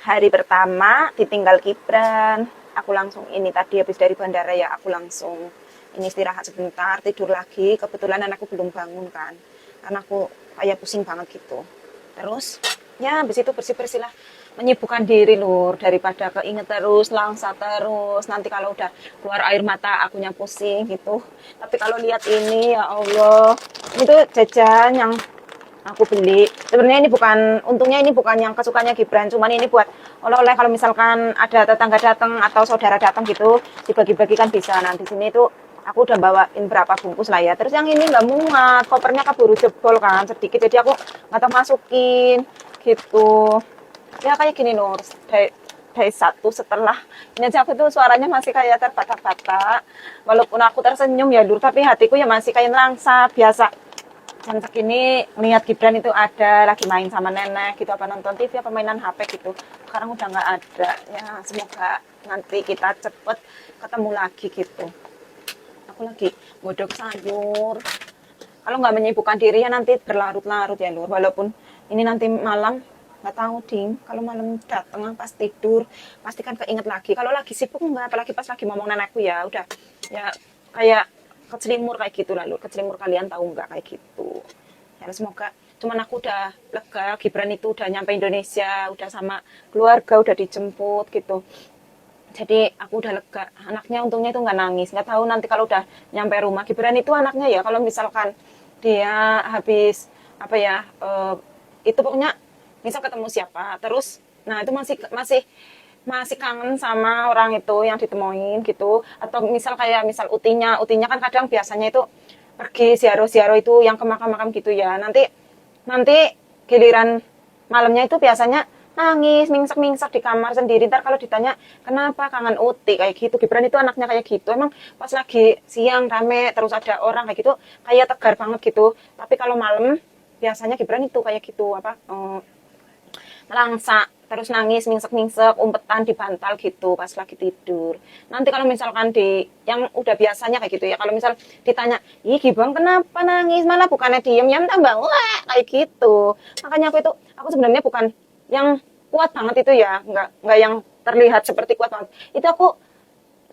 hari pertama ditinggal Gibran, aku langsung ini tadi habis dari bandara ya, aku langsung ini istirahat sebentar, tidur lagi. Kebetulan anakku belum bangun kan, karena aku kayak pusing banget gitu. Terus ya habis itu bersih-bersih lah, menyibukkan diri lur, daripada keinget terus, langsa terus. Nanti kalau udah keluar air mata akunya pusing gitu. Tapi kalau lihat ini ya Allah, itu jajan yang aku beli. Sebenarnya ini bukan, untungnya ini bukan yang kesukaannya Gibran, cuman ini buat oleh-oleh kalau misalkan ada tetangga datang atau saudara datang gitu, dibagi-bagikan bisa. Nah, di sini tuh aku udah bawain berapa bungkus lah ya. Terus yang ini nggak muat, kopernya keburu jebol kan, sedikit. Jadi aku nggak tahu masukin gitu. Ya kayak gini Nur, dari satu setelah ini aja aku tuh suaranya masih kayak terbata-bata. Walaupun aku tersenyum ya Nur, tapi hatiku ya masih kayak nerangsa biasa. Jam segini ngeliat Gibran itu ada lagi main sama nenek gitu, apa nonton TV apa mainan HP gitu. Sekarang udah nggak ada. Ya semoga nanti kita cepet ketemu lagi gitu. Aku lagi godok sayur. Kalau nggak menyibukkan diri ya nanti berlarut-larut ya Lur. Walaupun ini nanti malam nggak tahu ding. Kalau malam datang pas tidur pasti kan keinget lagi. Kalau lagi sibuk nggak, apalagi pas lagi ngomong nenekku ya udah ya kayak kecelimur kayak gitu lah Lur. Kecelimur kalian tahu nggak kayak gitu. Ya semoga cuman aku udah lega, Gibran itu udah nyampe Indonesia, udah sama keluarga, udah dijemput gitu. Jadi aku udah lega, anaknya untungnya itu nggak nangis. Nggak tahu nanti kalau udah nyampe rumah, Gibran itu anaknya ya kalau misalkan dia habis apa ya, itu pokoknya misal ketemu siapa terus, nah itu masih masih masih kangen sama orang itu yang ditemuin gitu. Atau misal kayak misal utinya kan kadang biasanya itu pergi siaro-siaro itu yang ke makam-makam gitu ya. Nanti giliran malamnya itu biasanya nangis, mingsek-mingsek di kamar sendiri. Ntar kalau ditanya, kenapa kangen Uti kayak gitu. Gibran itu anaknya kayak gitu. Emang pas lagi siang rame, terus ada orang kayak gitu, kayak tegar banget gitu. Tapi kalau malam, biasanya Gibran itu kayak gitu, apa, langsa, terus nangis, mingsek-mingsek, umpetan di bantal gitu pas lagi tidur. Nanti kalau misalkan di yang udah biasanya kayak gitu ya, kalau misal ditanya, ih Gibang kenapa nangis, malah bukannya diem, ya tambah wah kayak gitu. Makanya aku sebenarnya bukan yang kuat banget itu ya, nggak yang terlihat seperti kuat banget. Itu aku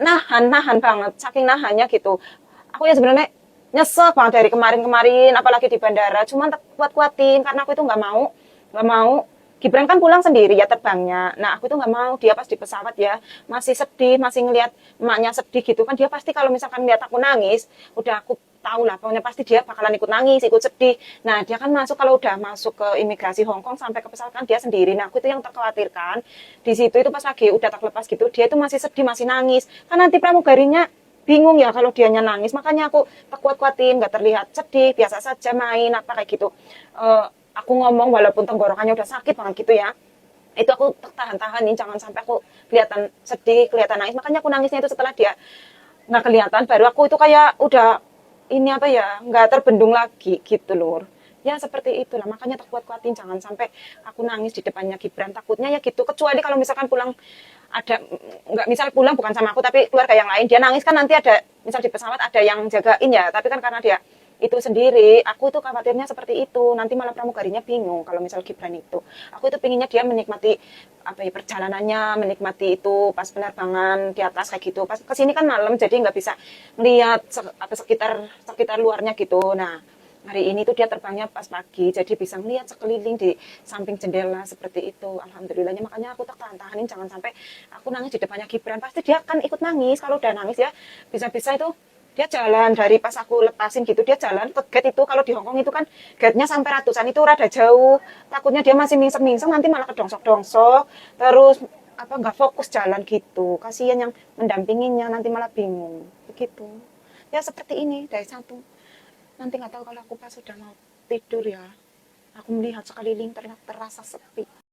nahan banget, saking nahannya gitu. Aku ya sebenarnya nyesek banget dari kemarin-kemarin, apalagi di bandara. Cuman kuat-kuatin karena aku itu nggak mau. Gibran kan pulang sendiri ya terbangnya. Nah aku tuh nggak mau dia pas di pesawat ya masih sedih, masih ngelihat emaknya sedih gitu kan, dia pasti kalau misalkan lihat aku nangis, udah aku tahu lah pokoknya pasti dia bakalan ikut nangis, ikut sedih. Nah dia kan masuk, kalau udah masuk ke imigrasi Hong Kong sampai ke pesawat kan dia sendiri. Nah aku itu yang terkhawatirkan di situ itu pas lagi udah tak lepas gitu, dia itu masih sedih, masih nangis. Kan nanti pramugarinya bingung ya kalau dianya nangis, makanya aku kuat-kuatin, nggak terlihat sedih, biasa saja main apa kayak gitu. Aku ngomong walaupun tenggorokannya udah sakit banget gitu ya, itu aku tahan-tahanin jangan sampai aku kelihatan sedih, kelihatan nangis. Makanya aku nangisnya itu setelah dia nggak kelihatan, baru aku itu kayak udah ini apa ya, nggak terbendung lagi gitu lur. Ya seperti itulah, makanya tak kuat-kuatin jangan sampai aku nangis di depannya Gibran, takutnya ya gitu. Kecuali kalau misalkan pulang ada, nggak misal pulang bukan sama aku tapi keluarga yang lain, dia nangis kan nanti ada misal di pesawat ada yang jagain ya. Tapi kan karena dia itu sendiri, aku tuh khawatirnya seperti itu, nanti malah pramugarinya bingung kalau misal Gibran itu. Aku itu pinginnya dia menikmati apa ya, perjalanannya, menikmati itu pas penerbangan di atas kayak gitu. Pas kesini kan malam jadi nggak bisa ngeliat apa sekitar sekitar luarnya gitu. Nah hari ini tuh dia terbangnya pas pagi, jadi bisa ngeliat sekeliling di samping jendela seperti itu. Alhamdulillahnya, makanya aku tak tahan-tahanin jangan sampai aku nangis di depannya Gibran. Pasti dia akan ikut nangis. Kalau udah nangis ya bisa-bisa itu dia jalan dari pas aku lepasin gitu, dia jalan ke gate itu. Kalau di Hongkong itu kan gate-nya sampai ratusan, itu rada jauh. Takutnya dia masih mingsek-mingsek nanti malah kedongsok-dongsok. Terus apa nggak fokus jalan gitu. Kasihan yang mendampinginya nanti malah bingung. Begitu. Ya seperti ini dari satu. Nanti nggak tahu kalau aku pas sudah mau tidur ya, aku melihat sekeliling ternyata terasa sepi.